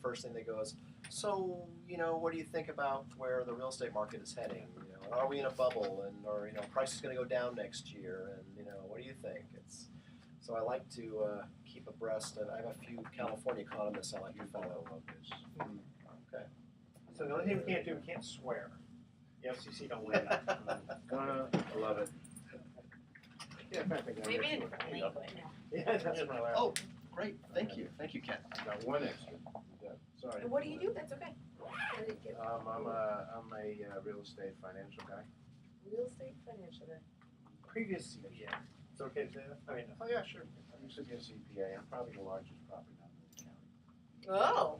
first thing they go is, so, what do you think about where the real estate market is heading? Are we in a bubble, and or price is going to go down next year, and what do you think? So I like to keep abreast, and I have a few California economists I like to follow on this. Okay. So the only thing we can't do, we can't swear. The FCC don't like that. I love it. Yeah, in fact, I got Maybe an in extra. language. Yeah, that's my last. Oh, great. Thank you, Ken. I got one extra. Sorry. And what do you do? That's okay. I'm a real estate financial guy. Real estate financial guy. Previous CPA. It's okay to say that? I mean, Oh yeah, sure. I used to be a CPA. I'm probably the largest property owner in the county. Oh,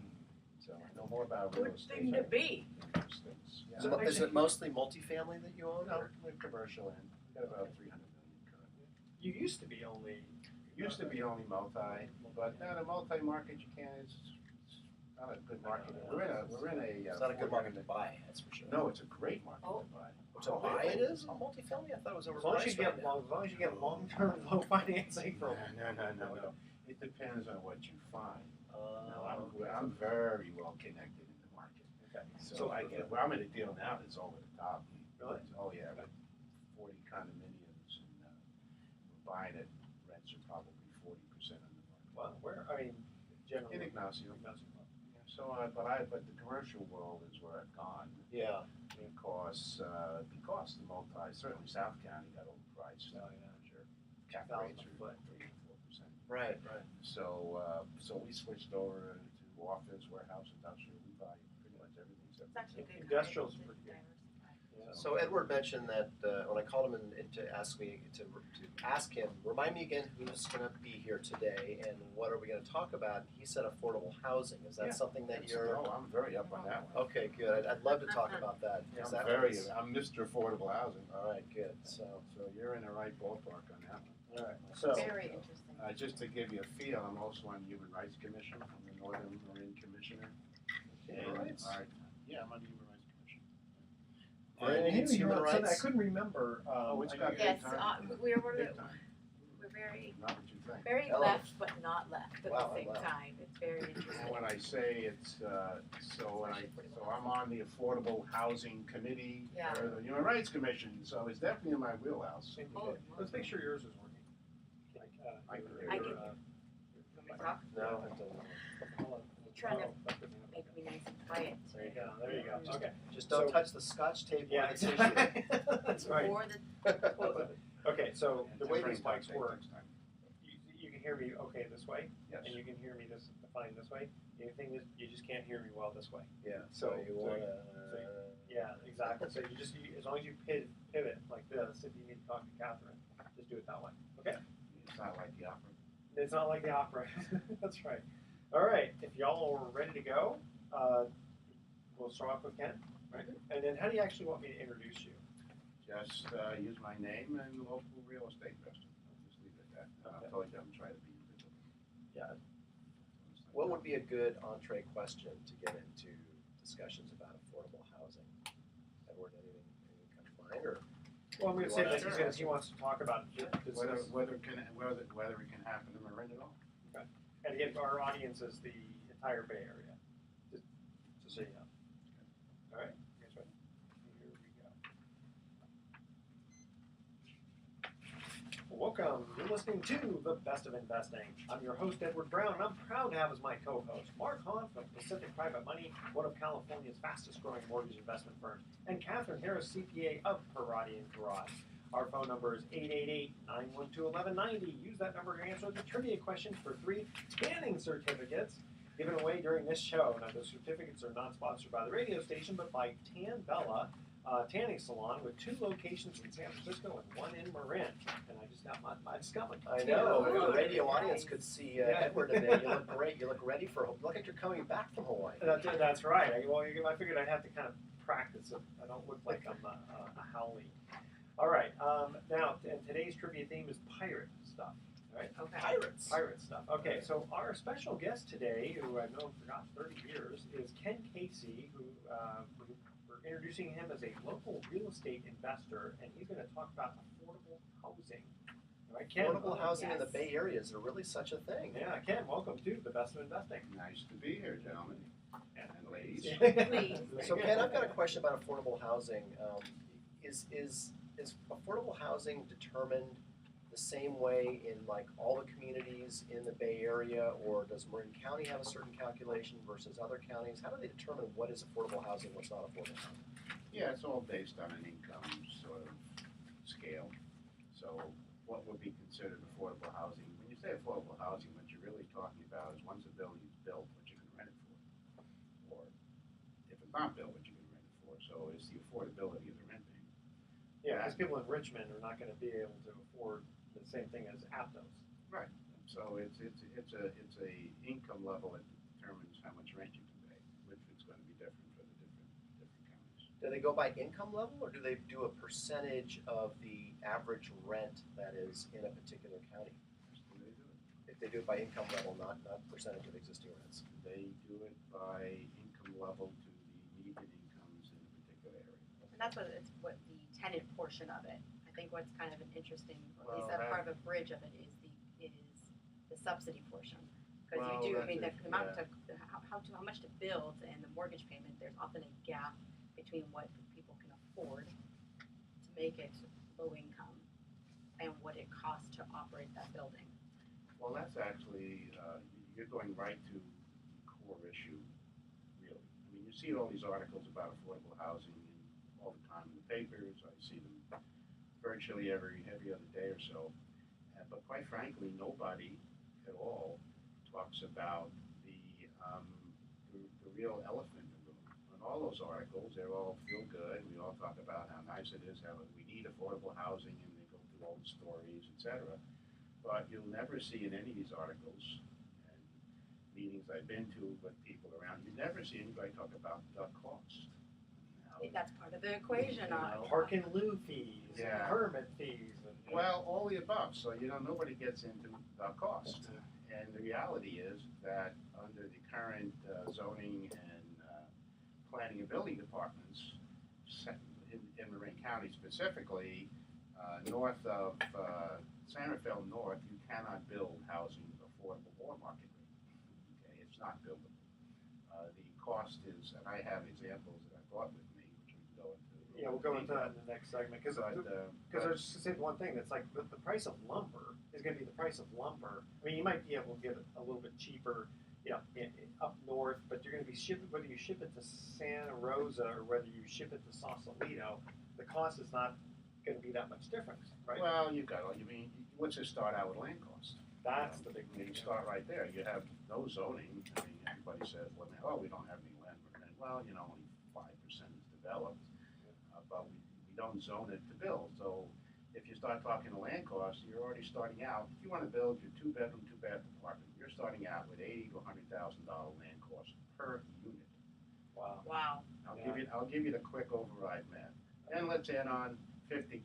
So I know more about real good estate. thing to be. Yeah. So is it mostly multifamily that you own? No, we're commercial and we've got about 300 million currently. you used to be only. Used to be only multi, but now the multi-market you can't, it's not a good market. We're in a. It's not a good market to buy, that's for sure. No, it's a great market Oh. to buy. To buy it is? A multifamily? I thought it was As long as you overpriced get right now. as long as you get long-term low financing for. No. It depends on what you find. No, I'm very well connected in the market. Okay. So I'm in a deal now that's over the top. Really? Oh yeah, like 40 condominiums, and we're buying it. Rents are probably 40% on the market. Well, where? I mean, generally. In Ignacio. Ignacio. Yeah, so, but the commercial world is where I've gone Yeah. because the multi, certainly South County got overpriced. Oh, yeah. Sure. Cap $1,000 rates a are foot. 3 or 4%. Right. So we switched over to office, warehouse, industrial. We buy pretty much everything except. It's actually a good. Industrial's kind of pretty good. diversified. So Edward mentioned that when I called him in to ask him, remind me again who's going to be here today and what are we going to talk about? He said affordable housing. Is that Yeah. something that you're? Oh, I'm very up on that one. Okay, good. I'd love to talk about that. Yeah, Is that I'm Mr. Affordable Housing. All right, good. So You're in the right ballpark on that one. All right. So. Very interesting. Just to give you a feel, I'm also on the Human Rights Commission. I'm the Northern Marine Commissioner. Human rights? Yeah, I'm on the Human Rights Commission. And it's human rights. I couldn't remember. It's got Yes, big time. we're Big time. very Not what you think. very Hello. left, but not left at Wow, the same wow. time. It's very interesting. And when I say it's, so I'm on the Affordable Housing Committee, Yeah. or the Human Rights Commission, so it's definitely in my wheelhouse. Okay. Let's make sure yours is working. Like, I can hear I you. can hear. Can we talk? no, it doesn't. Trying to make me nice and quiet. There you go. There you go. Okay. Just don't So- touch the scotch tape. Yeah, or the tissue. exactly. That's right. Or the Okay, so And the way different these mics types work, next time. you can hear me okay this way, Yes. and you can hear me fine this way. The only thing is, you just can't hear me well this way. Yeah. So- So you want Yeah, exactly. So you just, as long as you pivot like this, if you need to talk to Kathryn, just do it that way. Okay? It's not like the opera. It's not like the opera. That's right. All right. If y'all are ready to go, we'll start off with Ken, right? And then how do you actually want me to introduce you? Just use my name and local real estate investor. I'll just leave it at that. Okay. I told you I'm trying to be invisible. Yeah. What would be a good entree question to get into discussions about affordable housing? Edward, anything come to mind, or? Well, I'm going to say that Sure. he wants to talk about Whether it can happen in Marin at all. and again, our audience is the entire Bay Area. Just so you know. All right. You guys ready? Here we go. Welcome. You're listening to The Best of Investing. I'm your host, Edward Brown, and I'm proud to have as my co-host Mark Hahn from Pacific Private Money, one of California's fastest-growing mortgage investment firms, and Kathryn Harris, CPA of Parati and Karad. Our phone number is 888-912-1190. Use that number to answer the trivia questions for 3 tanning certificates given away during this show. Now, the certificates are not sponsored by the radio station, but by Tan Bella Tanning Salon with 2 locations in San Francisco and 1 in Marin. And I just got my I know. Ooh, If the radio nice. audience could see Yeah. Edward today, you look great. You look ready for. Look like you're coming back from Hawaii. That's right. I figured I'd have to kind of practice it. I don't look like I'm a Howley. All right. Now, and today's trivia theme is pirate stuff. All right. Okay. Pirates. Pirate stuff. Okay, so our special guest today, who I've known for 30 years, is Ken Casey, who we're introducing him as a local real estate investor, and he's going to talk about affordable housing. All right, Ken. Affordable housing in the Yes. Bay Area is really such a thing. Yeah, Ken, welcome to The Best of Investing. Nice to be here, gentlemen. please. Please. So Ken, I've got a question about affordable housing. Is affordable housing determined the same way in like all the communities in the Bay Area, or does Marin County have a certain calculation versus other counties? How do they determine what is affordable housing, what's not affordable housing? Yeah, it's all based on an income sort of scale. So what would be considered affordable housing? When you say affordable housing, what you're really talking about is once a building's built, what you can rent it for. Or if it's not built, what you can rent it for. So it's the affordability of the rent payment. Yeah, because people in Richmond are not going to be able to afford the same thing as Aptos. Right. So it's a income level that determines how much rent you can pay, which is going to be different for the different counties. Do they go by income level, or do they do a percentage of the average rent that is in a particular county? Do they do it? If they do it by income level, not percentage of existing rents. They do it by income level to the median incomes in a particular area. And that's what the tenant portion of it. I think what's kind of an interesting, or at least Well, that part of a bridge of it is the subsidy portion. Because Well, you do, I that's mean, the it, amount yeah. to, how much to build and the mortgage payment, there's often a gap between what people can afford to make it low income and what it costs to operate that building. Well, that's actually, you're going right to the core issue, really. I mean, you see all these articles about affordable housing all the time in the papers. I see them virtually every other day or so. But quite frankly, nobody at all talks about the real elephant in the room. In all those articles, they're all feel good. We all talk about how nice it is, how we need affordable housing, and they go through all the stories, etc. But you'll never see in any of these articles and meetings I've been to with people around, you never see anybody talk about the cost. That's part of the equation. Park and lieu fees, Yeah. and permit fees. And, Well, all the above. So, nobody gets into the cost. And the reality is that under the current zoning and planning and building departments, in Marin County specifically, north of Santa Fe North, you cannot build housing affordable or market rate. Okay, it's not buildable. The cost is, and I have examples that I brought with me, which we can go into. yeah, we'll go into that in the next segment. Because there's just say one thing that's like the price of lumber is going to be the price of lumber. I mean, you might be able to get it a little bit cheaper, up north, but you're going to be shipping, whether you ship it to Santa Rosa or whether you ship it to Sausalito, the cost is not going to be that much difference, right? Well, let's just start out with land cost. That's the big You thing. start right there. You have no zoning. I mean, everybody says, well, we don't have any land. Well, only 5% is developed, but we don't zone it to build. So if you start talking to land costs, you're already starting out. If you want to build your 2-bedroom, 2-bath apartment, you're starting out with $80,000 to $100,000 land cost per unit. Wow. I'll give you the quick override math. Then let's add on $50,000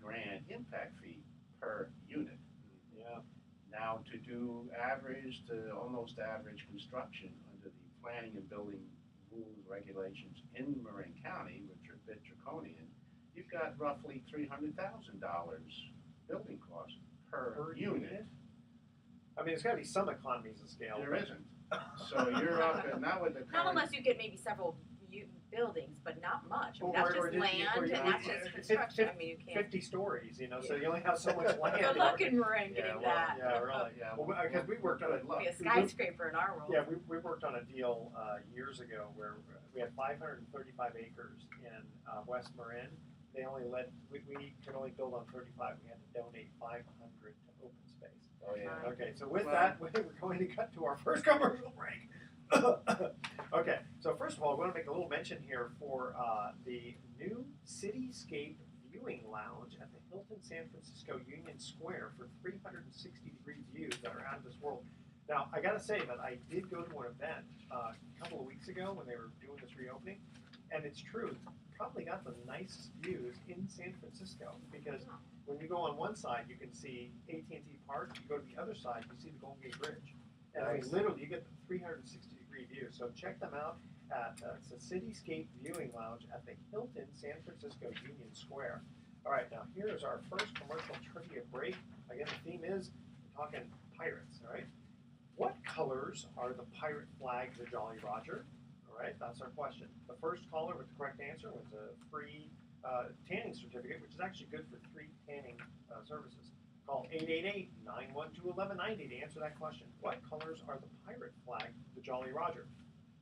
impact fee per unit. Yeah. Now, to do average to almost average construction under the planning and building rules and regulations in Marin County, which are a bit draconian, you've got roughly $300,000 building cost per unit. I mean, there's got to be some economies of scale. There isn't. So you're up at, not with the Not current, unless you get maybe several buildings, but not much. I mean, Or- that's or just did- land or you- and that's just construction. I mean, you can't. 50 stories, so you only have so much land. Good luck in Marin Yeah, getting well, that. Yeah, really. yeah, Well, because we worked on good luck. Be a skyscraper in our world. Yeah, we worked on a deal years ago where we had 535 acres in West Marin. They only we could only build on 35. We had to donate 500 to open space. Oh yeah. Okay, so with Well- that, we're going to cut to our first commercial break. Okay, so first of all, I want to make a little mention here for the new Cityscape Viewing Lounge at the Hilton San Francisco Union Square for 360-degree views that are out of this world. Now, I got to say that I did go to an event a couple of weeks ago when they were doing this reopening, and it's true, probably got the nicest views in San Francisco because when you go on one side, you can see AT&T Park. You go to the other side, you see the Golden Gate Bridge. And I mean, Nice. literally, you get the 360-degree view. So check them out at it's the Cityscape Viewing Lounge at the Hilton San Francisco Union Square. All right, now here is our first commercial trivia break. Again, the theme is we're talking pirates. All right, what colors are the pirate flags of Jolly Roger? All right, that's our question. The first caller with the correct answer was a free tanning certificate, which is actually good for 3 tanning services. Call 888-912-1190 to answer that question. What colors are the pirate flag, the Jolly Roger?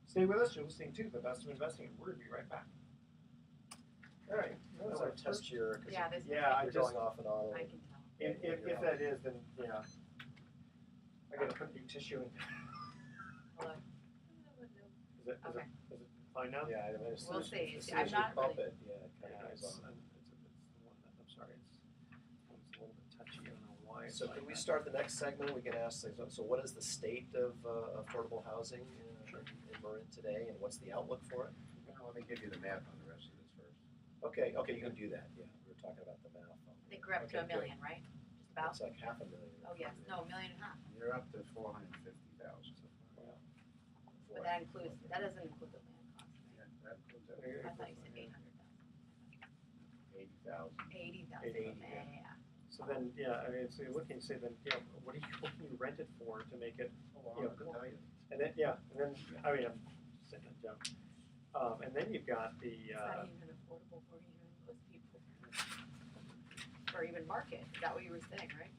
Stay with us. You're listening to The Best of Investing, and we're going to be right back. All right. I want to test your, because Yeah, this you're going off and on. I can tell. If that is, then yeah. I got to put new tissue in. Hold on. Is it fine now? Yeah, I mean, as soon We'll as, see. as soon I'm as not you bump really- it, yeah, it kind Yeah, of it's goes the on. one that, I'm sorry, it's a little bit touchy. I don't know why. It's So like can we that. start the next segment? We can ask, so what is the state of affordable housing in Marin today, and what's the outlook for it? Well, let me give you the math on the rest of this first. Okay, you can do that, yeah, we were talking about the math. I think we're up to Okay, $1 million, right? Just about? It's like $500,000. Oh, yes, no, $1.5 million. You're up to 450,000. But that includes, that doesn't include the land cost, Yeah, right? that includes I everything. thought you said 80,000. 80,000, yeah. So then, yeah, I mean, so you're looking to say then, you know, what can you rent it for to make it, Oh, Yeah. I'm gonna tell you. and then, I mean, I'm just saying that joke. And then you've got the, It's not even affordable for even most people. Or even market, is that what you were saying, right?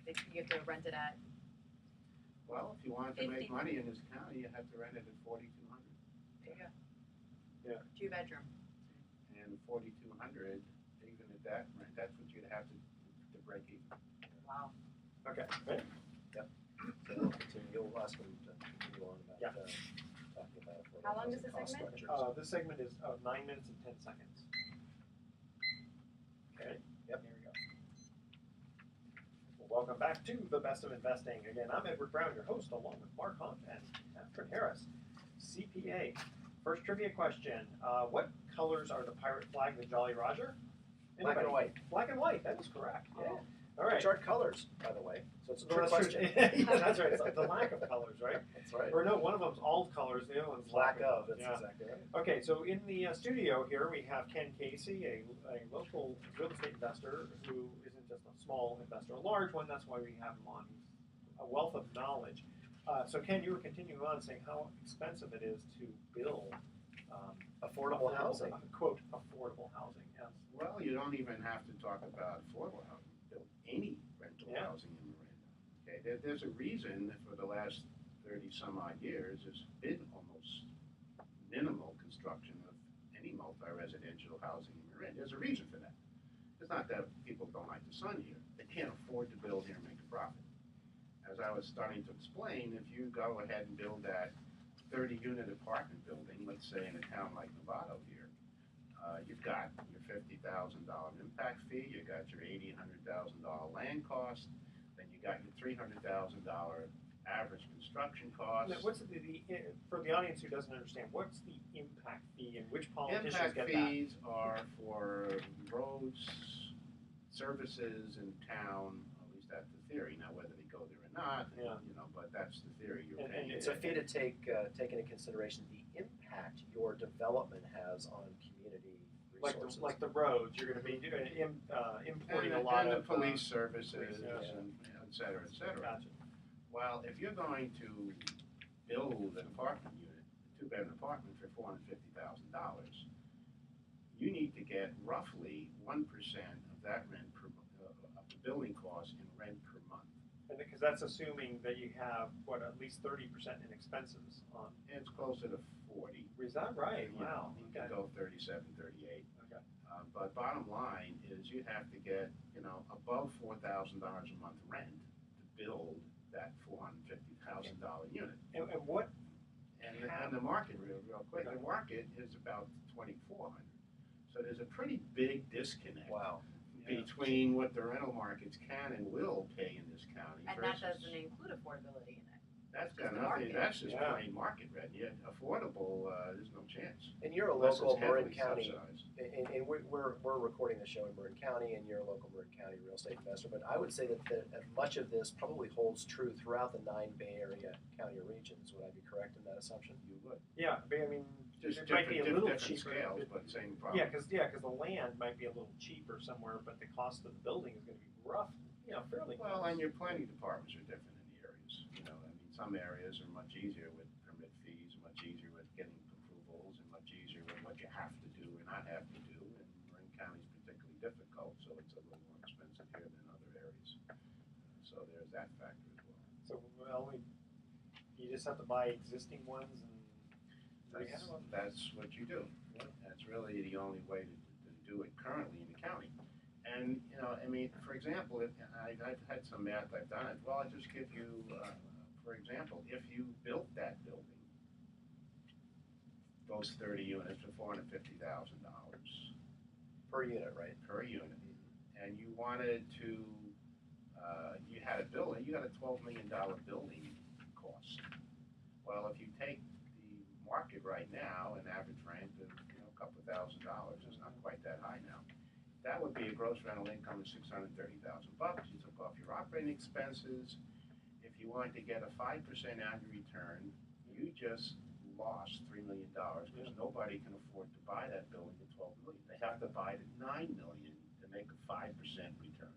That you have to rent it at, Well, if you wanted to make 50. money in this county, you have to rent it at 4,200. there you go. Yeah. 2 bedroom. And 4,200, even at that rent, that's what you'd have to break even. Wow. okay, right? So we'll continue, you'll ask them to continue on about, Yeah. talking about affordable How long is housing the cost segment? structures. This segment is 9 minutes and 10 seconds. Okay. Yep. Here we go. Well, welcome back to The Best of Investing. Again, I'm Edward Brown, your host, along with Mark Hunt and Kathryn Harris, CPA. First trivia question. What colors are the pirate flag, the Jolly Roger? Black and Anybody? white. Black and white, that is correct. Yeah. Oh. All right. Which aren't colors, by the way, so it's a Well, trick that's question. true. Yeah, that's right. It's like the lack of colors, right? That's right. Or no, one of them's all colors, the other one's Lack of, that's Yeah. exactly right. Okay, so in the studio here we have Ken Casey, a local real estate investor who isn't just a small investor, a large one. That's why we have him on. He's a wealth of knowledge. So Ken, you were continuing on saying how expensive it is to build Affordable housing. Quote, affordable housing. Yes. Well, you don't even have to talk about affordable housing, build any rental Yeah. housing in Marin. Okay, there's a reason that for the last 30 some odd years, there's been almost minimal construction of any multi-residential housing in Marin. There's a reason for that. It's not that people don't like the sun here. They can't afford to build here and make a profit. As I was starting to explain, if you go ahead and build that 30-unit apartment building, let's say in a town like Novato here, you've got your $50,000 impact fee, you got your $80,000, $100,000 land cost, then you got your $300,000 average construction cost. Now, what's for the audience who doesn't understand? What's the impact fee and which politicians Impact get fees are for roads, services in town, at least that's the theory. Now, whether they go there or not, Yeah. But that's the theory you're And- paying. It's a fee to take into consideration the impact your development has on community resources. like the roads. You're going to be importing a lot and of the police services yeah. and et cetera, et cetera. Gotcha. Well, if you're going to build an apartment unit, a 2-bedroom apartment for $450,000, you need to get roughly 1% of that rent of the building cost in rent per month. And because that's assuming that you have at least 30% in expenses on. It's closer to 40. Is that right? You know, Wow. You Okay. can go 37, 38. Okay. But bottom line is you have to get, above $4,000 a month rent to build that $450,000 unit. And what? And the market, real quick, the market is about 2,400. So there's a pretty big disconnect Wow. between what the rental markets can and will pay in this county And that versus. doesn't include affordability in it. That's just got the nothing, market. that's just Yeah. plain market rent. Yet affordable, there's no chance. And you're a Unless local it's Marin heavily County, subsidized. and we're recording the show in Marin County, and you're a local Marin County real estate investor. But I would say that much of this probably holds true throughout the 9 Bay Area county regions. Would I be correct in that assumption? You would. Yeah, but I mean, Just it might be a different, little different cheaper. scales, but same problem. Yeah, because the land might be a little cheaper somewhere, but the cost of the building is going to be rough, fairly close. Well, and your planning departments are different in the areas. I mean, some areas are much easier with permit fees, much easier with getting So there's that factor as well. So, well, you just have to buy existing ones and rehab them? That's what you do. That's really the only way to do it currently in the county. And, you know, I mean, for example, I've had some math I've done it. Well, I'll just give you, for example, if you built that building, those 30 units for $450,000 Per unit, right? per unit, and you wanted to, you had a building, you got a $12 million building cost. Well, if you take the market right now, an average rent of, you know, a couple $1,000, it's not quite that high now. That would be a gross rental income of $630,000. You took off your operating expenses. If you wanted to get a 5% annual return, you just lost $3 million because nobody can afford to buy that building at $12 million. They have to buy it at $9 million to make a 5% return.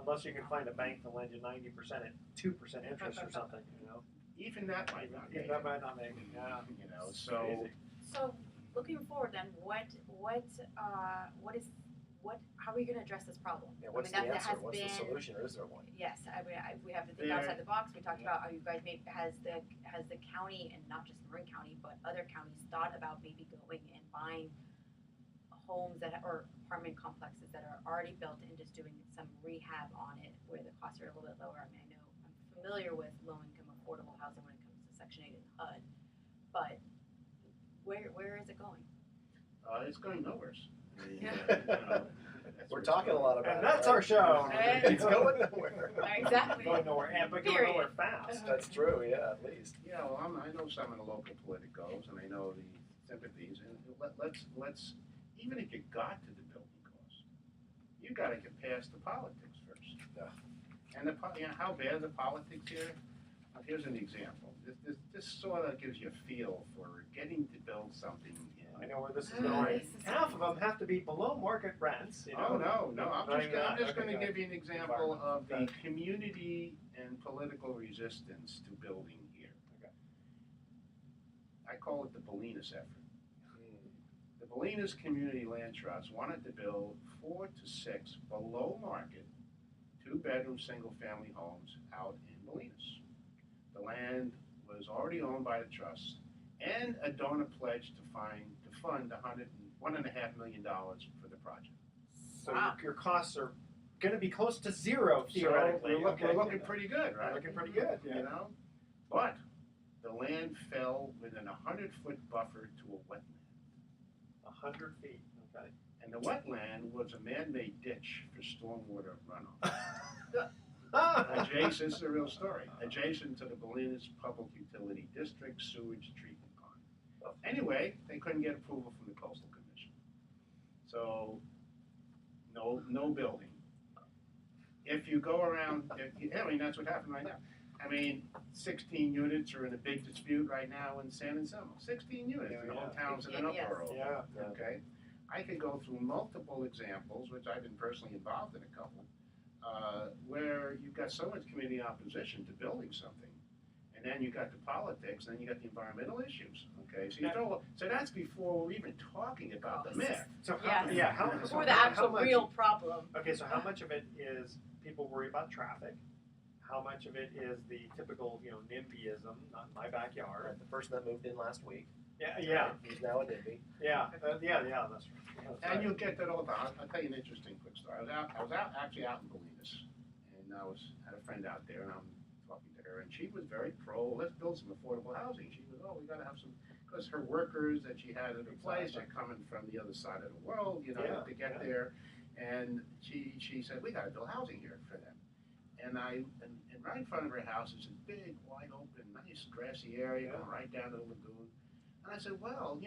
Unless you can find a bank to lend you 90% at 2% interest or something, you know. Even that might not make That it. might not make it. Yeah. You know, so So looking forward, then, how are we going to address this problem? Yeah, what's I mean, the that answer? has What's the been- solution, or is there one? Yes, we have to think outside the box. We talked about how you guys has the county, and not just Marin County, but other counties thought about maybe going and buying homes or apartment complexes that are already built and just doing some rehab on it where the costs are a little bit lower. I mean, I know I'm familiar with low-income affordable housing when it comes to Section 8 and HUD, but where is it going? it's going nowhere. I mean, We're talking a lot about And it. that's right? our show. It's going nowhere. Exactly. Going nowhere, but going Period. nowhere fast. That's true, yeah, at least. Yeah, well, I know some of the local politicos, and I know the sympathies, and let's even if you got to the building cost, you got to get past the politics first. Yeah. And you know, how bad are the politics here? Here's an example. This sort of gives you a feel for getting to build something. I know where this is going. This is- Half of them have to be below market rents. You know? Oh, no, I'm just going to Okay, give you an example of the Okay. community and political resistance to building here. Okay. I call it the Bolinas effort. The Bolinas Community Land Trust wanted to build 4 to 6 below market, 2-bedroom, single-family homes out in Bolinas. The land was already owned by the trust, and a donor pledged to fund $1.5 million for the project. So Wow. your costs are going to be close to zero So theoretically. we're looking pretty good, right? Looking pretty good. You Yeah. know, but the land fell within a 100-foot buffer to a wetland. 100 feet. Okay. And the wetland was a man-made ditch for stormwater runoff. Adjacent, this is a real story, adjacent to the Bolinas Public Utility District sewage treatment pond. Anyway, they couldn't get approval from the Coastal Commission. So, no building. If you go around, I mean, that's what happened right now. I mean, 16 units are in a big dispute right now in San Anselmo. 16 units in the whole town's in an Yes. uproar. Yeah. Okay, I could go through multiple examples, which I've been personally involved in a couple, where you've got so much community opposition to building something, and then you got the politics, and then you got the environmental issues. Okay, so that's before we're even talking about the myth. So Yes. how Before the how actual much- real problem. Okay, so how much of it is people worry about traffic? How much of it is the typical, NIMBYism, not in my backyard? The person that moved in last week. Yeah. He's now a NIMBY. Yeah, that's right. And you'll get that all the time. I'll tell you an interesting quick story. I was actually out in Bolinas, and had a friend out there, and I'm talking to her, and she was very pro, let's build some affordable housing. She was, we gotta have some, because her workers that she had at her place are coming from the other side of the world, to get there. And she said, we gotta build housing here for them. And right in front of her house is a big, wide open, nice grassy area going right down to the lagoon. And I said, well,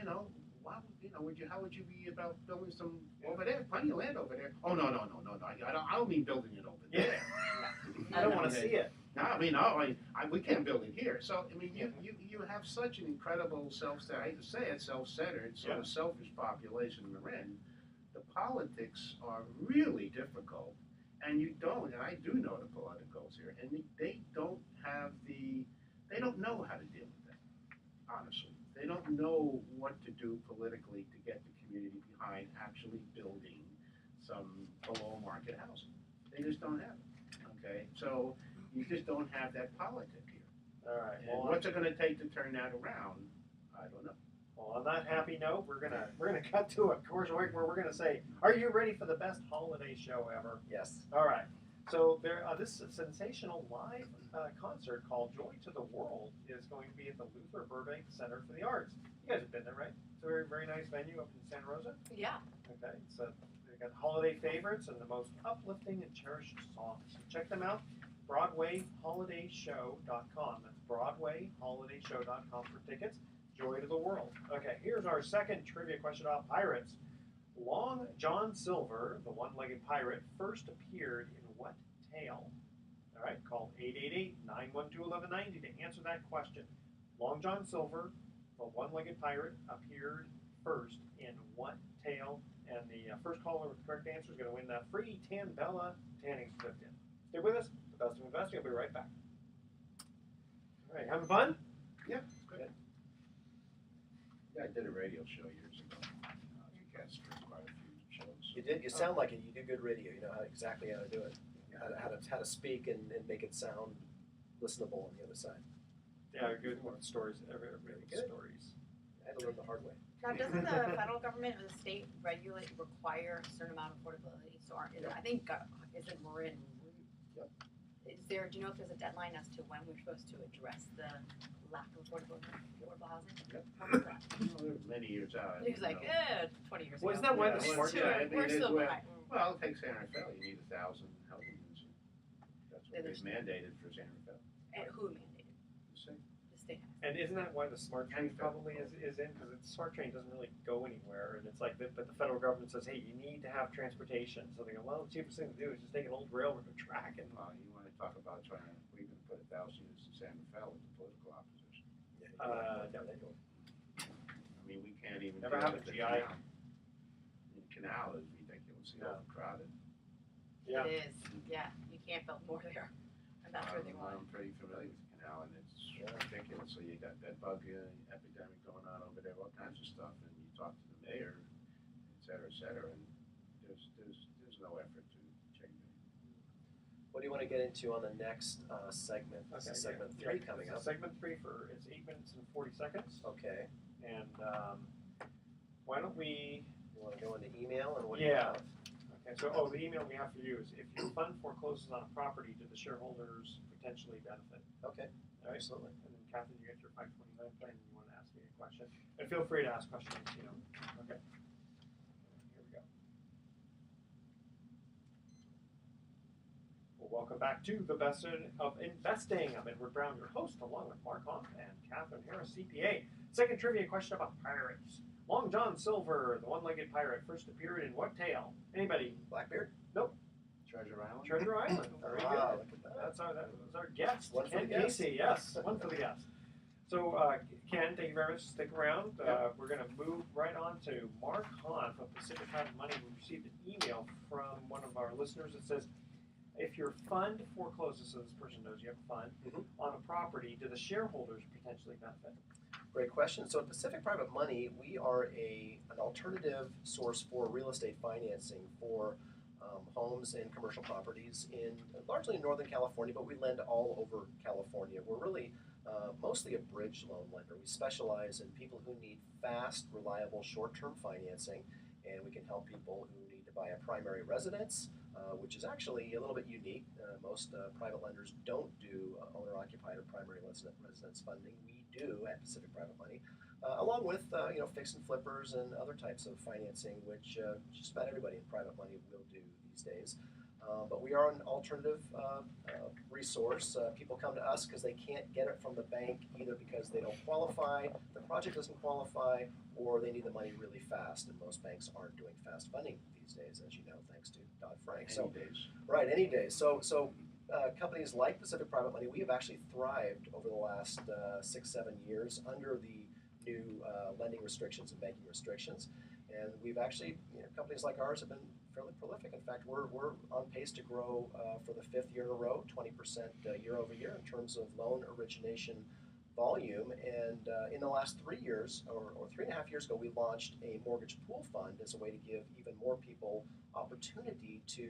how would you be about building some over there? Plenty of land over there. Oh, no. I don't mean building it over there. I don't want to see it. No, we can't build it here. So, I mean, you have such an incredible I hate to say it, self-centered, sort of selfish population we're in. The politics are really difficult. And I do know the politicals here, and they don't know how to deal with that, honestly. They don't know what to do politically to get the community behind actually building some below market housing. They just don't have it, okay? So you just don't have that politic here. All right. And Well, what's it gonna take to turn that around? I don't know. Well, on that happy note, we're gonna cut to a commercial break where we're gonna say, "Are you ready for the best holiday show ever?" Yes. All right. So this sensational live concert called "Joy to the World" is going to be at the Luther Burbank Center for the Arts. You guys have been there, right? It's a very, very nice venue up in Santa Rosa. Yeah. Okay. So they got holiday favorites and the most uplifting and cherished songs. So check them out. BroadwayHolidayShow.com. That's BroadwayHolidayShow.com for tickets. Joy to the world. Okay, here's our second trivia question about pirates. Long John Silver, the one-legged pirate, first appeared in what tale? All right, call 888-912-1190 to answer that question. Long John Silver, the one-legged pirate, appeared first in what tale? And the first caller with the correct answer is going to win that free Tambella tanning certificate. Stay with us. The best of investing. I'll be right back. All right, having fun? Yeah, it's good. Yeah, I did a radio show years ago. You guessed for quite a few shows. You did. You sound like it. You do good radio. You know exactly how to do it. How to speak and make it sound listenable on the other side. Yeah, good stories. Really good. Stories. I had to learn the hard way. Now, doesn't the federal government or the state require a certain amount of affordability? So, I think, is it Marin? Yep. Do you know if there's a deadline as to when we're supposed to address the lack of affordable housing? Yep. How was that? Many years out. He was like, 20 years ago. Well, isn't that why the Yeah, smart yeah, I mean, We're still well, behind. Well, take San Rafael. You need 1,000 housing units. That's what There's- they've mandated for San Rafael. And who mandated? The same. The state has. And isn't that why the smart train And probably is in? Because the smart train doesn't really go anywhere, and it's like, but the federal government says, hey, you need to have transportation. So they go, well, the cheapest thing to do is just take an old railroad track and. Well, you want to talk about trying to, we're going to put 1,000 units in San Rafael with the political opposition. No. I mean, we can't even. Never deal happened, with the GI. canal. The canal is ridiculously No. overcrowded. Yeah. It is. Yeah, you can't build more there. And that's where they want. I'm pretty familiar with the canal, and it's ridiculous. So you got that bug epidemic going on over there, all kinds of stuff, and you talk to the mayor, et cetera, and there's no effort to change it. What do you want to get into on the next segment? This is segment 3 coming up. Segment 3 it's 8 minutes and 40 seconds. Okay. And why don't we? You want to go into email and what do Yeah. you have? Okay, so the email we have for you is if your fund forecloses on a property, do the shareholders potentially benefit? Okay. All right. Absolutely. And then Kathryn, you get your 529 plan and you want to ask me a question. And feel free to ask questions, Okay. Here we go. Well, welcome back to the best of investing. I'm Edward Brown, your host, along with Mark Hoff and Kathryn Harris, CPA. Second trivia question about pirates. Long John Silver, the one-legged pirate, first appeared in what tale? Anybody? Blackbeard? Treasure Island? Treasure Island. Very good. Look at that. That was our guest, One for Ken the guest. Casey. Yes, one for the guest. So, Ken, thank you very much. Stick around. We're going to move right on to Mark Hahn from Pacific Private Money. We received an email from one of our listeners that says, if your fund forecloses, so this person knows you have a fund, on a property, do the shareholders potentially benefit? Great question. So at Pacific Private Money, we are an alternative source for real estate financing for homes and commercial properties largely in Northern California, but we lend all over California. We're really mostly a bridge loan lender. We specialize in people who need fast, reliable, short-term financing, and we can help people who need to buy a primary residence, which is actually a little bit unique. Most private lenders don't do owner-occupied or primary residence funding. We do at Pacific Private Money, along with fix and flippers and other types of financing, which just about everybody in private money will do these days. But we are an alternative resource. People come to us because they can't get it from the bank, either because they don't qualify, the project doesn't qualify, or they need the money really fast. And most banks aren't doing fast funding these days, as you know, thanks to Dodd-Frank. Any days. So companies like Pacific Private Money, we have actually thrived over the last 6-7 years under the new lending restrictions and banking restrictions. And we've actually, companies like ours have been fairly prolific. In fact, we're on pace to grow for the 5th year in a row, 20% year over year in terms of loan origination volume. And in the last 3 years, or 3.5 years ago, we launched a mortgage pool fund as a way to give even more people opportunity to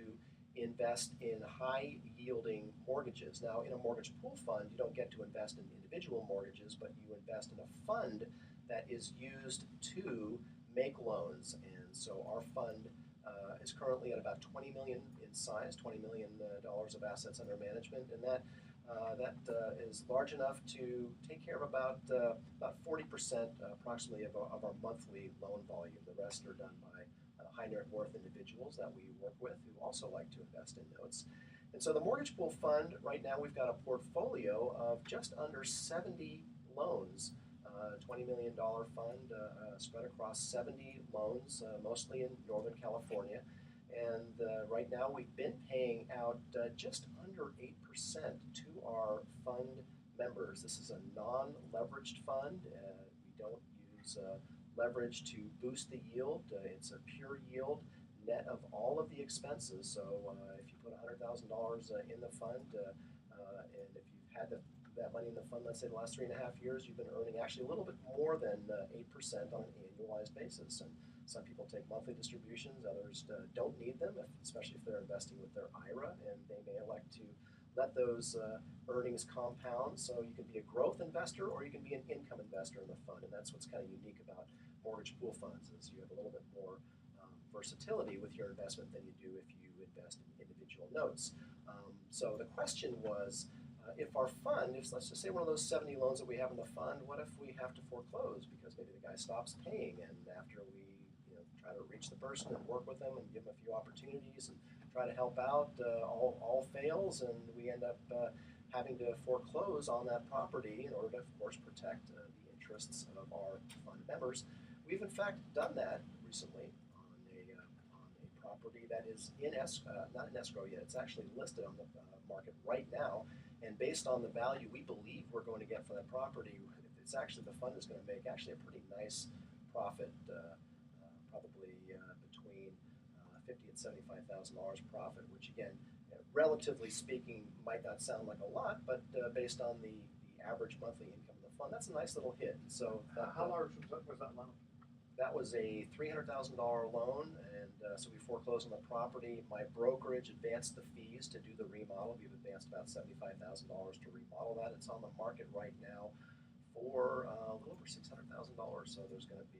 invest in high-yielding mortgages. Now, in a mortgage pool fund, you don't get to invest in individual mortgages, but you invest in a fund that is used to make loans. And so our fund is currently at about 20 million in size, $20 million of assets under management, and that is large enough to take care of about 40% approximately of our monthly loan volume. The rest are done by high net worth individuals that we work with who also like to invest in notes. And so the mortgage pool fund, right now we've got a portfolio of just under 70 loans, $20 million fund spread across 70 loans, mostly in Northern California. And right now we've been paying out just under 8% to our fund members. This is a non-leveraged fund. We don't use leverage to boost the yield. It's a pure yield net of all of the expenses. So if you put $100,000 in the fund, and if you've had that money in the fund, let's say the last 3.5 years, you've been earning actually a little bit more than 8% on an annualized basis. And some people take monthly distributions, others don't need them, especially if they're investing with their IRA, and they may elect to let those earnings compound. So you can be a growth investor or you can be an income investor in the fund, and that's what's kind of unique about mortgage pool funds is you have a little bit more versatility with your investment than you do if you invest in individual notes. So the question was, if our fund, if let's just say one of those 70 loans that we have in the fund, what if we have to foreclose because maybe the guy stops paying, and after we try to reach the person and work with them and give them a few opportunities and try to help out, all fails, and we end up having to foreclose on that property in order to, of course, protect the interests of our fund members. We've in fact done that recently on a property that is not in escrow yet. It's actually listed on the market right now, and based on the value we believe we're going to get for that property, it's actually the fund is going to make actually a pretty nice profit. Probably between $50,000 and $75,000 profit, which again, relatively speaking, might not sound like a lot, but based on the average monthly income of the fund, that's a nice little hit. So how large was that loan? That was a $300,000 loan, and so we foreclosed on the property. My brokerage advanced the fees to do the remodel. We've advanced about $75,000 to remodel that. It's on the market right now for a little over $600,000. So there's going to be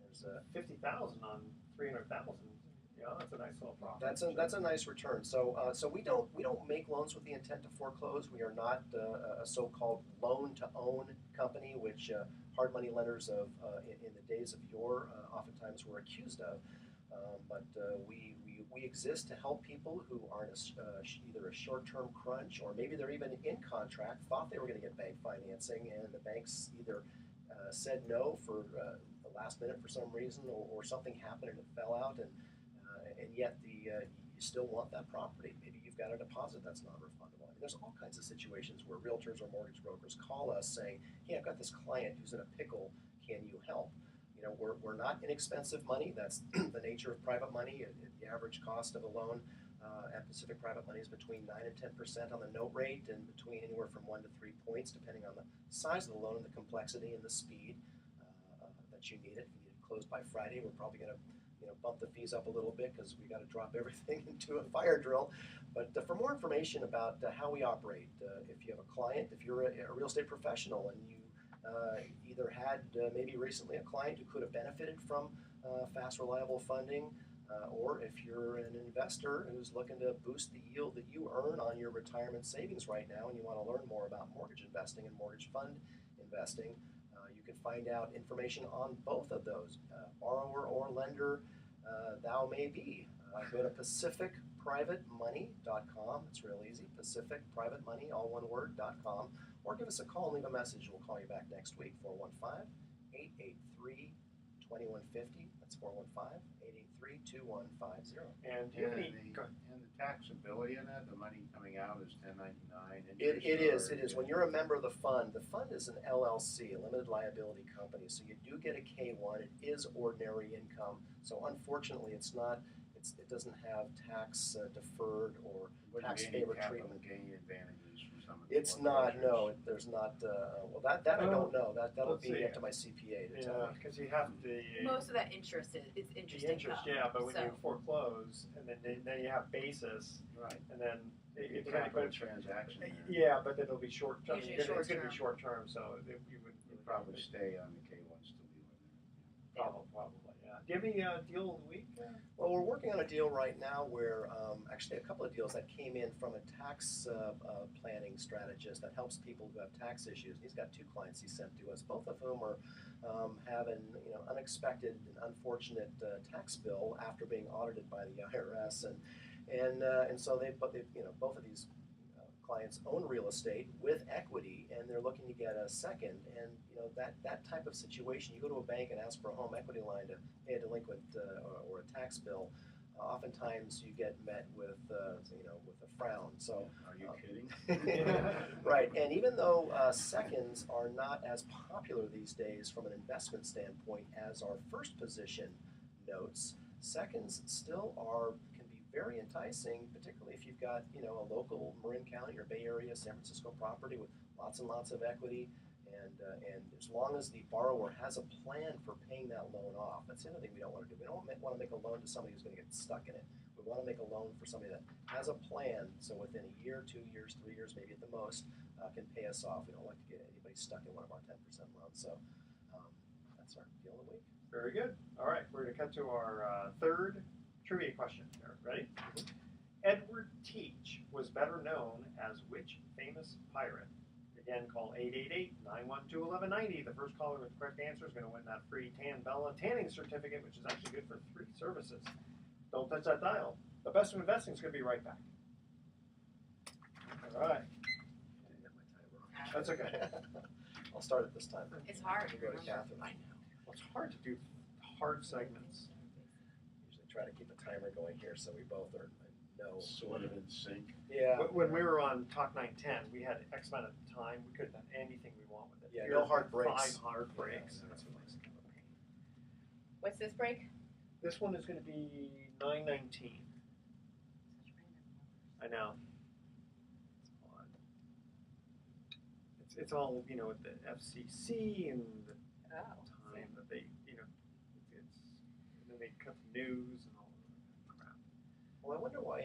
there's 50,000 on 300,000. Yeah, that's a nice little profit. That's a nice return. So we don't make loans with the intent to foreclose. We are not a so-called loan-to-own company, which hard money lenders of in the days of yore oftentimes were accused of. But we exist to help people who are in either a short-term crunch, or maybe they're even in contract, thought they were going to get bank financing, and the banks either said no for the last minute for some reason, or something happened and it fell out, and yet you still want that property. Maybe you've got a deposit that's not refundable. I mean, there's all kinds of situations where realtors or mortgage brokers call us saying, "Hey, I've got this client who's in a pickle. Can you help?" We're not inexpensive money. That's the nature of private money. The average cost of a loan at Pacific Private Money is between 9 and 10% on the note rate, and between anywhere from 1 to 3 points, depending on the size of the loan and the complexity and the speed that you need it. If you need it closed by Friday, we're probably going to bump the fees up a little bit because we got to drop everything into a fire drill. But for more information about how we operate, if you have a client, if you're a real estate professional and you either had maybe recently a client who could have benefited from fast, reliable funding, or if you're an investor who's looking to boost the yield that you earn on your retirement savings right now, and you want to learn more about mortgage investing and mortgage fund investing, you can find out information on both of those, borrower or lender thou may be. Go to pacificprivatemoney.com. It's real easy, pacificprivatemoney, all one word, .com, or give us a call and leave a message. We'll call you back next week, 415-883-2150. That's 415-883-2150. And do you have any? And the taxability in that, the money coming out is 1099. It is. When you're a member of the fund is an LLC, a limited liability company, so you do get a K-1. It is ordinary income. So unfortunately, it doesn't have tax deferred or tax favored treatment. Gain advantages from some of the It's not, no, foreclosures. there's not, well, that I don't know, that'll let's be see. up to my CPA to tell Yeah, me. because you have the Most of that interest is interest the interest, income. yeah, but when you So- foreclose, and then you have basis, Right. and then it's Capital but transaction there. yeah, but then it'll be short. I mean, Usually it's going to be short-term. short term, so you would You'd probably stay on the K-1s till the end. probably, yeah. Do you have any deal of the week? Well, we're working on a deal right now where, actually a couple of deals that came in from a tax planning strategist that helps people who have tax issues. He's got 2 clients he sent to us, both of whom are having, unexpected and unfortunate tax bill after being audited by the IRS, and so both of these clients own real estate with equity, and they're looking to get a second. And that type of situation, you go to a bank and ask for a home equity line to pay a delinquent or a tax bill. Oftentimes, you get met with with a frown. So, Are you kidding? right. And even though seconds are not as popular these days from an investment standpoint as our first position notes, seconds still can be very enticing, particularly if you've got a local Marin County or Bay Area, San Francisco property with lots and lots of equity, and as long as the borrower has a plan for paying that loan off, that's the other thing we don't want to do. We don't want to make a loan to somebody who's going to get stuck in it. We want to make a loan for somebody that has a plan, so within a year, 2 years, 3 years, maybe at the most, can pay us off. We don't like to get anybody stuck in one of our 10% loans. So that's our deal of the week. Very good. All right, we're going to cut to our third trivia question here. Ready? Edward Teach was better known as which famous pirate? Again, call 888-912-1190. The first caller with the correct answer is going to win that free Tan Bella tanning certificate, which is actually good for 3 services. Don't touch that dial. The best of investing is going to be right back. All right. That's okay. I'll start it this time. It's hard. We'll go to remember. Kathryn. I know. Well, it's hard to do hard segments. Usually try to keep a timer going here so we both are no. Sort of in sync. Yeah. When we were on Talk 910, we had X amount of time. We couldn't have anything we want with it. Yeah, Here's no hard breaks. 5 hard breaks. Yeah, that's what makes it kind of a pain. What's this break? This one is going to be 9:19. I know. It's odd. It's all with the FCC and the time that they it's and then they cut the news and all that crap. Well, I wonder why I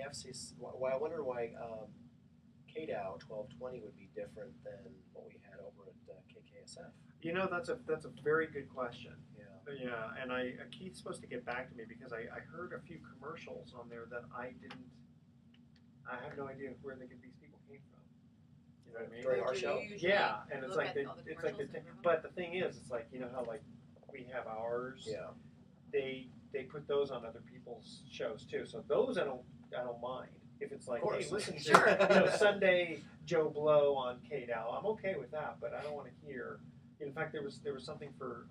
wonder why KDOW 1220 would be different than what we had over at KKSF. That's a very good question. Yeah. Yeah, and Keith's supposed to get back to me because I heard a few commercials on there that I have no idea where these people came from. You know what I mean? During our Do show? you usually Yeah, and it's look like at all the it's like commercials and remember? but the thing is, it's like how like we have ours. Yeah. They put those on other people's shows too. So those I don't mind. If it's like, Of hey, course. listen to Sure. Sunday Joe Blow on KDOW, I'm okay with that, but I don't want to hear. In fact, there was something for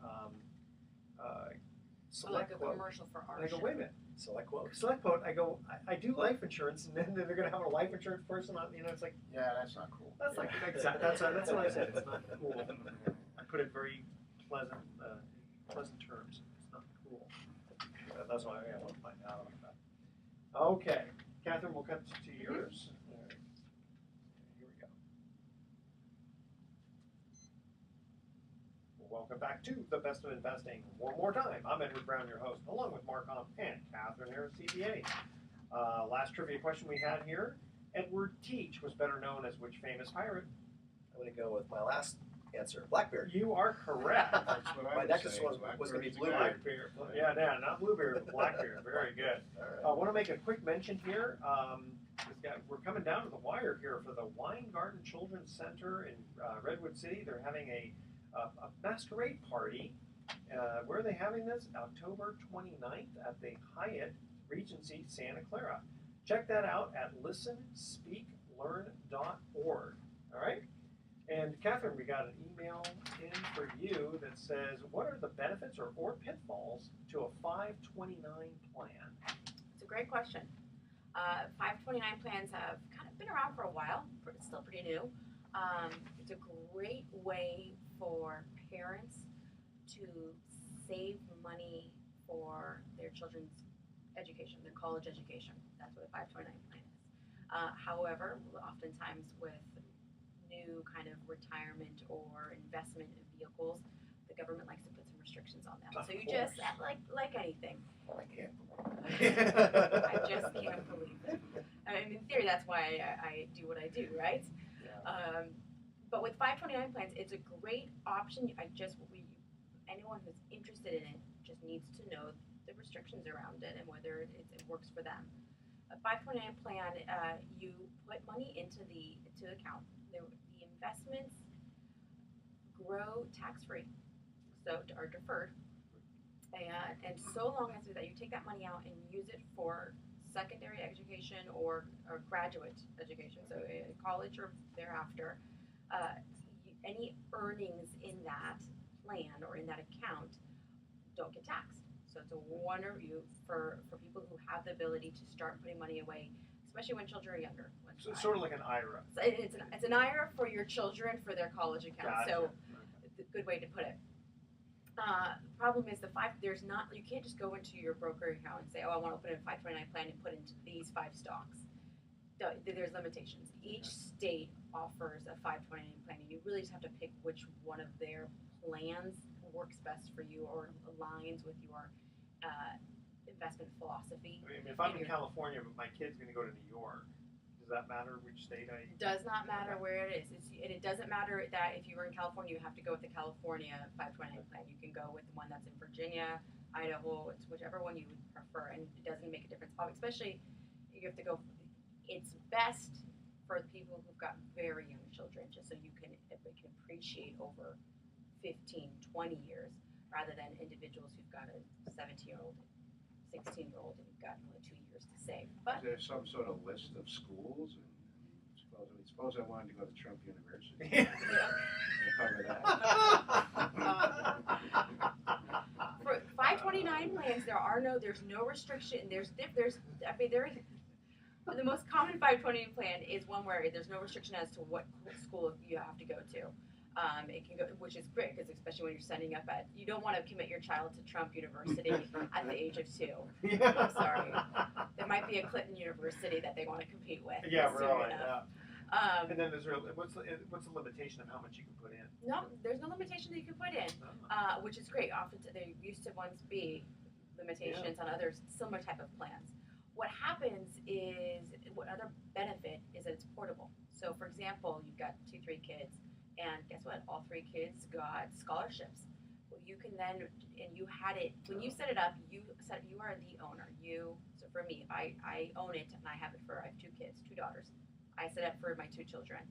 like Select a Quote. commercial for our And I go, show. wait a minute. Select quote. Select Quote, I go, I do life insurance, and then they're going to have a life insurance person on. It's like Yeah, that's not cool. that's like exactly that's what I said. It's not cool. I put it very pleasant terms. It's not cool. That's why I want to find out about that. Okay, Kathryn, we'll cut to yours. All right. Here we go. Welcome back to The Best of Investing. One more time, I'm Edward Brown, your host, along with Mark Hoff and Kathryn Harris, CPA. Last trivia question we had here. Edward Teach was better known as which famous pirate? I'm going to go with my last answer, Blackbeard. You are correct. That's what I My would next say. one was going to be Blackbeard's a Bluebeard. Blackbeard. Yeah, not Bluebeard, but Blackbeard. Very good. All right. I want to make a quick mention here. We're coming down to the wire here for the Wine Garden Children's Center in Redwood City. They're having a masquerade party. Where are they having this? October 29th at the Hyatt Regency Santa Clara. Check that out at listenspeaklearn.org. All right? And Kathryn, we got an email in for you that says, what are the benefits or pitfalls to a 529 plan? It's a great question. 529 plans have kind of been around for a while. It's still pretty new. It's a great way for parents to save money for their children's education, their college education. That's what a 529 plan is. However, oftentimes with new kind of retirement or investment vehicles, the government likes to put some restrictions on them. Of So you course. just, like anything. I can't. I just can't believe it. I mean, in theory, that's why I do what I do, right? Yeah. But with 529 plans, it's a great option. Anyone who's interested in it just needs to know the restrictions around it and whether it works for them. A 529 plan, you put money into the account. The investments grow tax-free, so are deferred. And so long as that you take that money out and use it for secondary education or graduate education, so college or thereafter, any earnings in that plan or in that account don't get taxed. So it's a wonder for people who have the ability to start putting money away, especially when children are younger. So it's sort of like an IRA. So it's an IRA for your children for their college account. Gotcha. So it's a good way to put it. Problem is you can't just go into your broker account and say, oh, I want to open a 529 plan and put into these 5 stocks. There's limitations. Each state offers a 529 plan, and you really just have to pick which one of their plans works best for you or aligns with your investment philosophy. I mean, if I'm in California, but my kid's going to go to New York, does that matter which state I? It does not matter where it is. And it doesn't matter that if you were in California, you have to go with the California 529 plan. You can go with the one that's in Virginia, Idaho. It's whichever one you would prefer, and it doesn't make a difference. Especially, you have to go. It's best for the people who've got very young children, just so you can appreciate over 15, 20 years, rather than individuals who've got a 17-year-old, 16-year-old, and you've got only 2 years to save. But Is there some sort of list of schools? And suppose I wanted to go to Trump University. Cover that. for 529 plans, there's no restriction. The most common 529 plan is one where there's no restriction as to what school you have to go to. It can go, which is great because especially when you're setting up you don't want to commit your child to Trump University at the age of 2. I'm sorry, there might be a Clinton University that they want to compete with. Yeah, soon really. enough. And then what's the limitation of how much you can put in? No, there's no limitation that you can put in, which is great. Often there used to once be limitations on other similar type of plans. What happens is, what other benefit is that it's portable. So for example, you've got 2-3 kids, and guess what? All 3 kids got scholarships. Well, you can then, and you had it, when you set it up, you are the owner. So for me, if I own it and I have 2 kids, 2 daughters. I set up for my 2 children.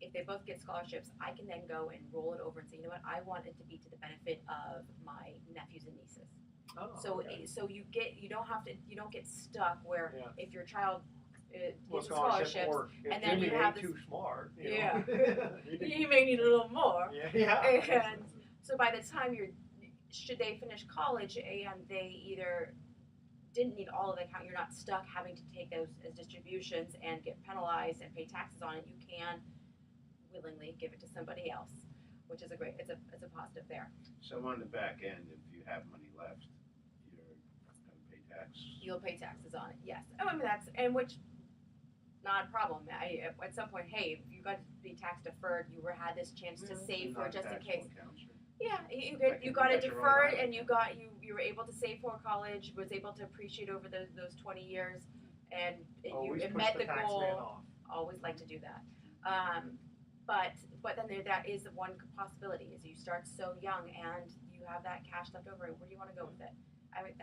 If they both get scholarships, I can then go and roll it over and say, you know what, I want it to be to the benefit of my nephews and nieces. Oh, So okay. so you don't get stuck where if your child gets scholarship, scholarships, or if and then Jimmy you have ain't this, too smart. Yeah. You you may need a little more. yeah. And so by the time should they finish college and they either didn't need all of the account, you're not stuck having to take those as distributions and get penalized and pay taxes on it. You can willingly give it to somebody else, which is it's a positive there. So on the back end, if you have money left, you're going to pay tax. You'll pay taxes on it, yes. I mean, which not a problem. At some point, hey, if you got to be tax deferred, had this chance to save for just in case. Yeah, you got it deferred, and you were able to save for college, was able to appreciate over those 20 years, and you met the goal. Always like to do that. But then that is one possibility is you start so young and you have that cash left over. Where do you want to go with it? I mean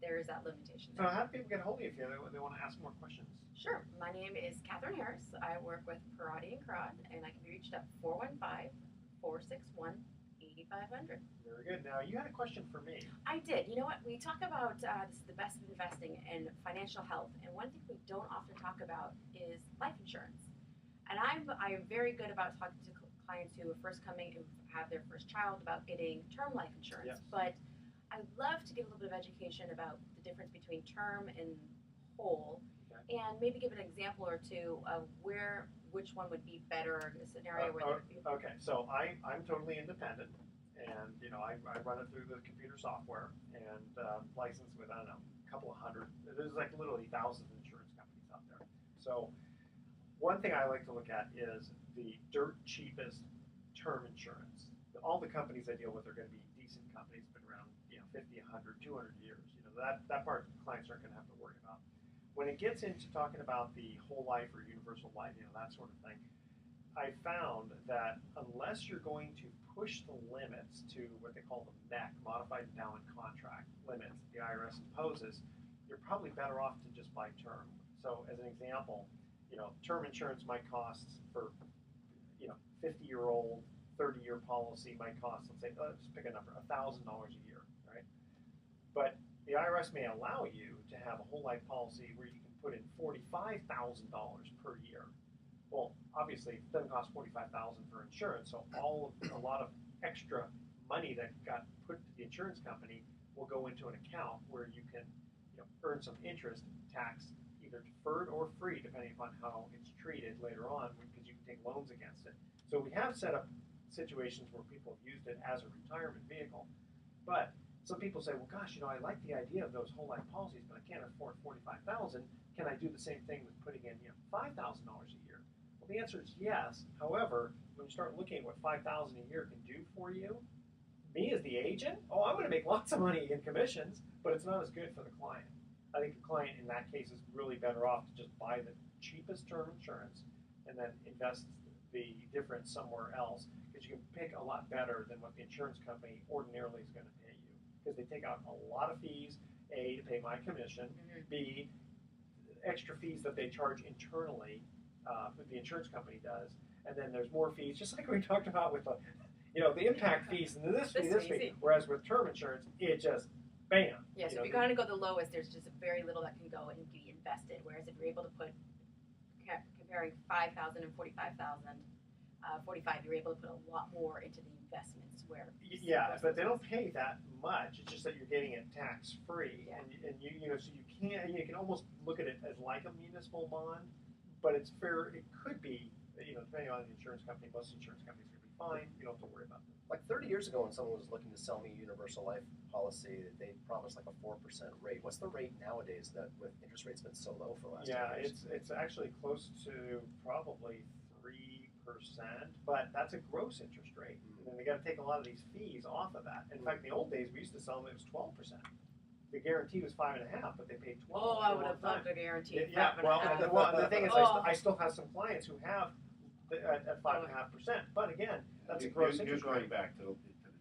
there is that limitation. So how do people get a hold of you if they want to ask more questions? Sure. My name is Kathryn Harris. I work with Parati & Crod, and I can be reached at 415-461-8500. Very good. Now, you had a question for me. I did. You know what? We talk about this is the best of investing and financial health, and one thing we don't often talk about is life insurance. And I am very good about talking to clients who are first coming, who have their first child, about getting term life insurance. Yes. But I'd love to get a little bit of education about the difference between term and whole, and maybe give an example or two of which one would be better in a scenario where. Okay, so I'm totally independent, and I run it through the computer software and licensed with a couple of hundred. There's like literally thousands of insurance companies out there. So One thing I like to look at is the dirt cheapest term insurance. All the companies I deal with are going to be decent companies, been around 50, 100, 200 years. That part clients aren't going to have to worry about. When it gets into talking about the whole life or universal life, that sort of thing, I found that unless you're going to push the limits to what they call the MEC, Modified Endowment Contract limits the IRS imposes, you're probably better off to just buy term. So as an example, term insurance might cost for 50-year-old, 30-year policy might cost, let's say, let's pick a number, $1,000 a year, right? But the IRS may allow you to have a whole life policy where you can put in $45,000 per year. Well, obviously, it doesn't cost $45,000 for insurance, so a lot of extra money that got put to the insurance company will go into an account where you can earn some interest, tax either deferred or free, depending upon how it's treated later on, because you can take loans against it. So we have set up situations where people have used it as a retirement vehicle, but some people say, well, gosh, I like the idea of those whole life policies, but I can't afford $45,000. Can I do the same thing with putting in $5,000 a year? Well, the answer is yes. However, when you start looking at what $5,000 a year can do for you, me as the agent, I'm going to make lots of money in commissions, but it's not as good for the client. I think the client in that case is really better off to just buy the cheapest term insurance and then invest the difference somewhere else, because you can pick a lot better than what the insurance company ordinarily is going to pay you, because they take out a lot of fees, A, to pay my commission, B, extra fees that they charge internally, that the insurance company does, and then there's more fees, just like we talked about with the impact fees and this fee. Whereas with term insurance, it just bam. Yes, if you're going to go the lowest, there's just very little that can go and be invested. Whereas if you're able to put, comparing 5,000 and 45,000, 45, you're able to put a lot more into the investments. Where but they don't pay that much. It's just that you're getting it tax free, and so you can almost look at it as like a municipal bond, but it's fair. It could be, depending on the insurance company. Most insurance companies are going to be fine. You don't have to worry about them. Like 30 years ago, when someone was looking to sell me a universal life policy, they promised like a 4% rate. What's the rate nowadays, that with interest rates been so low for the last 10 years? It's actually close to probably 3%, but that's a gross interest rate. And they got to take a lot of these fees off of that. In fact, in the old days, we used to sell them, it was 12%. The guarantee was 5.5%, but they paid 12%. Oh, I would have loved a guarantee. The thing is, I still have some clients who have at 5.5%. But again, that's a gross interest rate. You're going back to the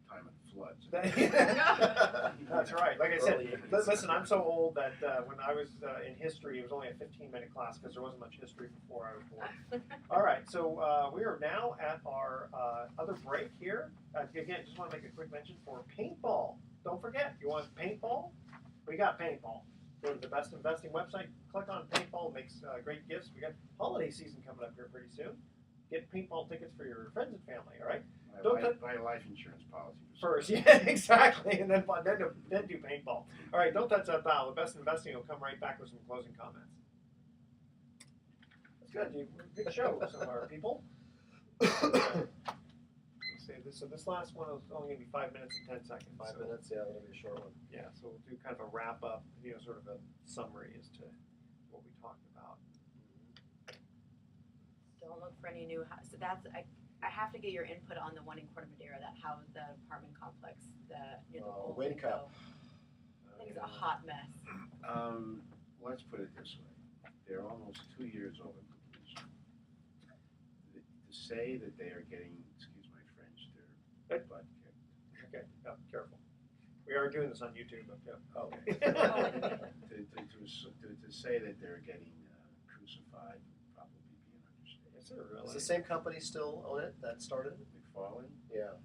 time of the floods. That's right. Like I said, listen, I'm so old that when I was in history, it was only a 15-minute class because there wasn't much history before I was born. All right, so we are now at our other break here. Again, just want to make a quick mention for paintball. Don't forget, you want paintball? We got paintball. Go to the Best Investing website, click on paintball, it makes great gifts. We got holiday season coming up here pretty soon. Get paintball tickets for your friends and family, all right? Buy a life insurance policy first, exactly, and then do paintball. All right, don't touch that dial. The Best Investing will come right back with some closing comments. That's good. Good show so far, people. So this last one is only going to be 5 minutes and 10 seconds. 5 minutes, yeah, it'll be a short one. Yeah, so we'll do kind of a wrap up, sort of a summary as to what we talked about. Don't look for any new house. So that's I have to get your input on the one in Corte Madera, that how the apartment complex, the old Wind Cup. I think it's a hot mess. Let's put it this way: they're almost 2 years over completion. To say that they are getting, excuse my French, their butt kicked. Okay, careful. We are doing this on YouTube. But, Okay. To say that they're getting crucified would probably be an understatement. Is there really? Does the same company still own it that started it? McFarland? Yeah.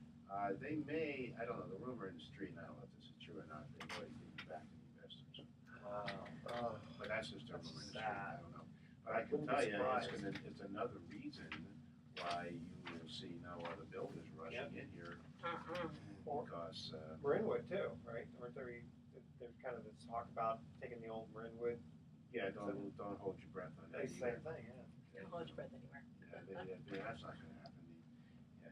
They may, I don't know, the rumor in the street, and I don't know if this is true or not, they might be back to the investors. Wow. But that's just a rumor in the street, I don't know. But I can Wouldn't tell be you, surprised. it's another reason why you will see now other builders rushing in here, because Marinwood too, right? There's kind of this talk about taking the old Marinwood. don't hold your breath on that. Same thing, yeah. Don't hold your breath anywhere. That's not going to happen.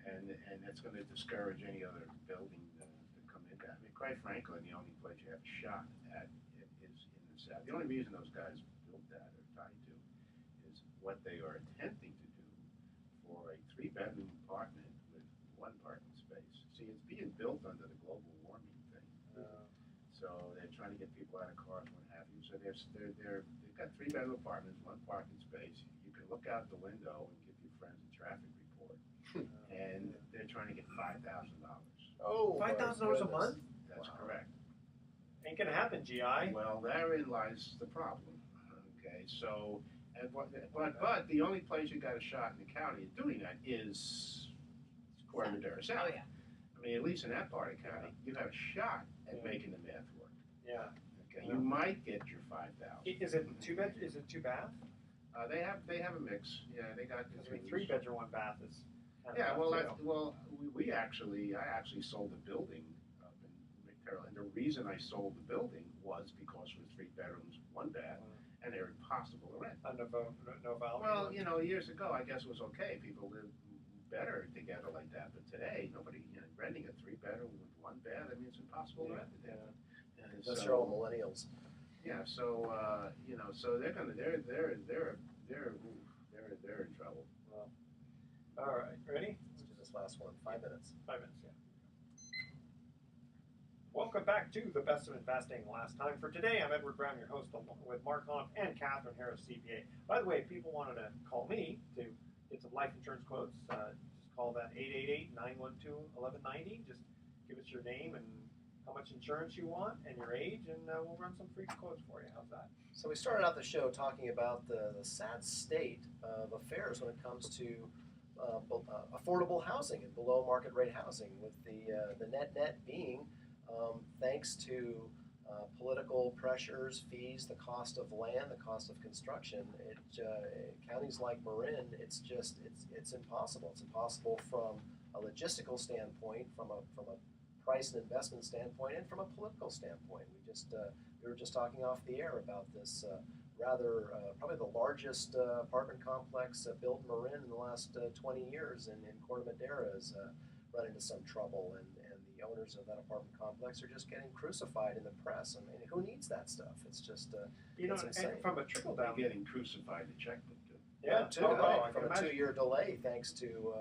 And it's going to discourage any other building to come into that. I mean, quite frankly, the only place you have a shot at it is in the South. The only reason those guys built that or tried to is what they are attempting to do for a 3-bedroom apartment with 1 parking space. See, it's being built under the global warming thing. So they're trying to get people out of cars, what have you. So they've got 3-bedroom apartments, 1 parking space. You can look out the window and give your friends a traffic report. And they're trying to get $5,000. Oh, $5,000 a month? That's correct. Ain't gonna happen, GI. Well, therein lies the problem. Okay, so, but the only place you got a shot in the county of doing that is Corte South. Oh, yeah. I mean, at least in that part of the county, you have a shot at making the math work. Yeah. Okay, you might get your 5,000. Is it 2 bed? Is it 2 bath? They have a mix. Yeah, they got. Because I mean, 3 bedroom, 1 bath is. Yeah, well, I actually sold a building up in McFarland. The reason I sold the building was because it was 3 bedrooms, 1 bath, and they're impossible to rent. No value. Well, years ago, I guess it was okay. People lived better together like that. But today, nobody renting a 3-bedroom with 1 bath. I mean, it's impossible to rent it. And Those so, are all millennials. Yeah, so so they're in trouble. All right, ready? Let's do this last one. 5 minutes. 5 minutes, yeah. Welcome back to the Best of Investing. Last time for today, I'm Edward Brown, your host, along with Mark Hanf and Kathryn Harris, CPA. By the way, if people wanted to call me to get some life insurance quotes, just call that 888-912-1190. Just give us your name and how much insurance you want and your age, and we'll run some free quotes for you. How's that? So we started out the show talking about the sad state of affairs when it comes to affordable housing and below market rate housing, with the net being thanks to political pressures, fees, the cost of land, the cost of construction. Counties like Marin, it's impossible. It's impossible from a logistical standpoint, from a price and investment standpoint, and from a political standpoint. We were just talking off the air about this probably the largest apartment complex built in Marin in the last 20 years, and in Corte Madera has run into some trouble, and the owners of that apartment complex are just getting crucified in the press. I mean, who needs that stuff? It's just it's insane. And from a trickle down, They're getting crucified in checkbook too. Yeah, too, right. From a 2-year delay, thanks to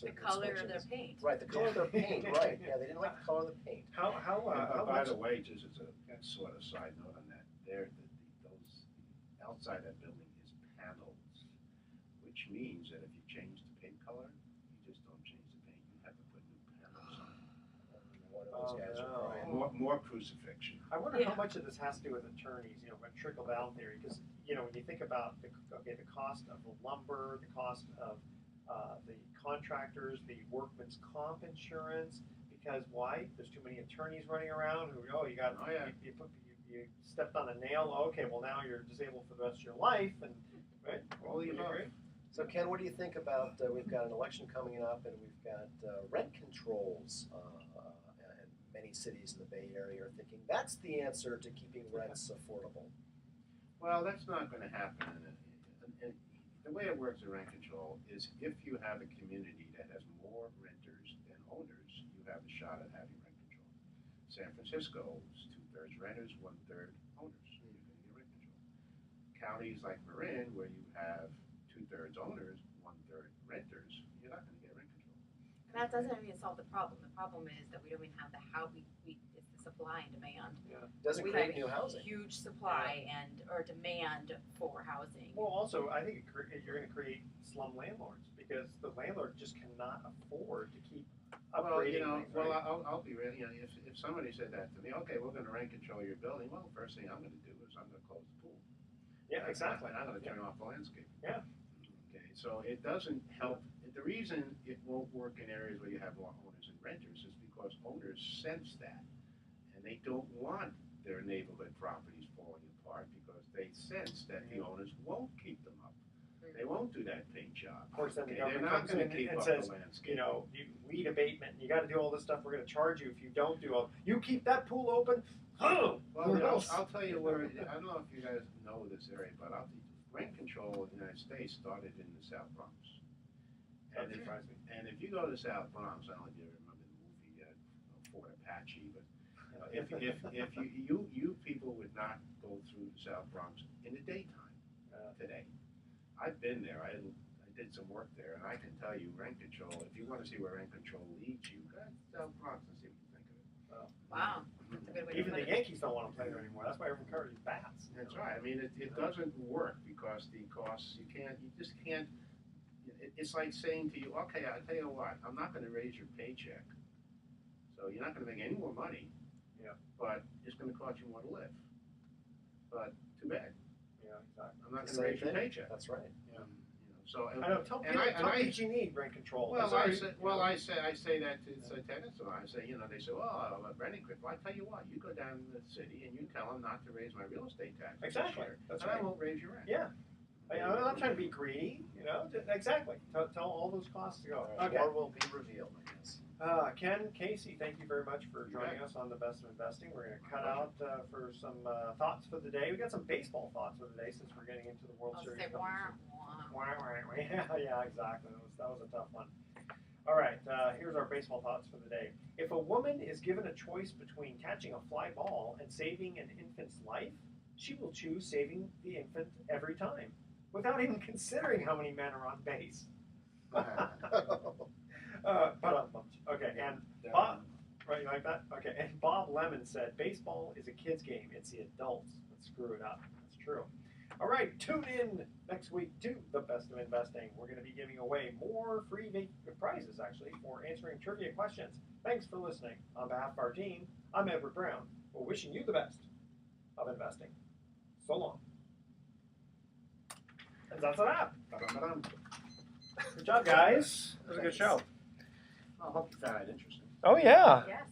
The color of their paint. Right, the color of their paint. Right. Yeah, they didn't like the color of the paint. How By much? the way, just as a sort of side note on that, those outside that building is panels, which means that if you change the paint color, you just don't change the paint. You have to put new panels on. One of those guys are crying. More crucifixion. I wonder how much of this has to do with attorneys, trickle down theory, because when you think about the cost of the lumber, the cost of the contractors, the workman's comp insurance, because why? There's too many attorneys running around who you stepped on a nail. Okay, well now you're disabled for the rest of your life, and right? All the above. So Ken, what do you think about? We've got an election coming up, and we've got rent controls. And many cities in the Bay Area are thinking that's the answer to keeping rents affordable. Well, that's not going to happen. And the way it works in rent control is if you have a community that has more renters than owners, you have a shot at having rent control. San Francisco is 2/3 renters, 1/3 owners. You're going to get rent control. Counties like Marin, where you have 2/3 owners, 1/3 renters, you're not going to get rent control. And that doesn't even solve the problem. The problem is that we don't even have it's the supply and demand. Doesn't We create have new housing. huge supply or demand for housing. Well, also, I think you're going to create slum landlords because the landlord just cannot afford to keep upgrading things. Well, right? I'll be real. If somebody said that to me, okay, we're going to rent control your building. Well, the first thing I'm going to do is I'm going to close the pool. Yeah, exactly. I'm going to turn off the landscape. Yeah. Okay, so it doesn't help. The reason it won't work in areas where you have more owners and renters is because owners sense that, and they don't want their neighborhood properties falling apart because they sense that the owners won't keep them up. They won't do that paint job. Of course, then the They're government not comes going in to keep and up says, the landscape. weed abatement, you got to do all this stuff. We're going to charge you if you don't do all. You keep that pool open. Well, I'll tell you where. I don't know if you guys know this area, but rent control in the United States started in the South Bronx. And if you go to South Bronx, I don't know if you remember the movie Fort Apache, but if you people would not go through the South Bronx in the daytime today, I've been there. I did some work there, and I can tell you, rent control. If you want to see where rent control leads you, go down to Bronx and see what you think of it. Wow, that's a good way to Even put the it. Yankees don't want to play there anymore. That's why everyone encourages bats. That's right. I mean, it doesn't work because the costs, you just can't. It's like saying to you, okay, I'll tell you what, I'm not going to raise your paycheck, so you're not going to make any more money. Yeah. But it's going to cost you more to live. But too bad. Yeah, exactly. I'm not It's going to the raise same your thing. paycheck. That's right. So I know. Tell and PG&E rent control. Well, Sorry. I say that to tenants, and I say, they say, well, renting control. I tell you what, you go down to the city and you tell them not to raise my real estate tax. Exactly. That's and right. I won't raise your rent. Yeah. I'm not trying to be greedy, exactly. Tell all those costs to go. Okay. More will be revealed, I guess. Ken, Casey, thank you very much for joining us on the Best of Investing. We're going to cut out for some thoughts for the day. We got some baseball thoughts for the day since we're getting into the World I'll Series. say, coming wah, soon. wah. Yeah, exactly. That was a tough one. All right, here's our baseball thoughts for the day. If a woman is given a choice between catching a fly ball and saving an infant's life, she will choose saving the infant every time, without even considering how many men are on base. Okay, and Bob, right, you like that? Okay, and Bob Lemon said, baseball is a kid's game. It's the adults that screw it up. That's true. All right, tune in next week to The Best of Investing. We're going to be giving away more free prizes, actually, for answering trivia questions. Thanks for listening. On behalf of our team, I'm Edward Brown. We're wishing you the best of investing. So long. And that's a wrap. Good job, guys. That was a good show. I hope you found it interesting. Oh, yeah. Yes.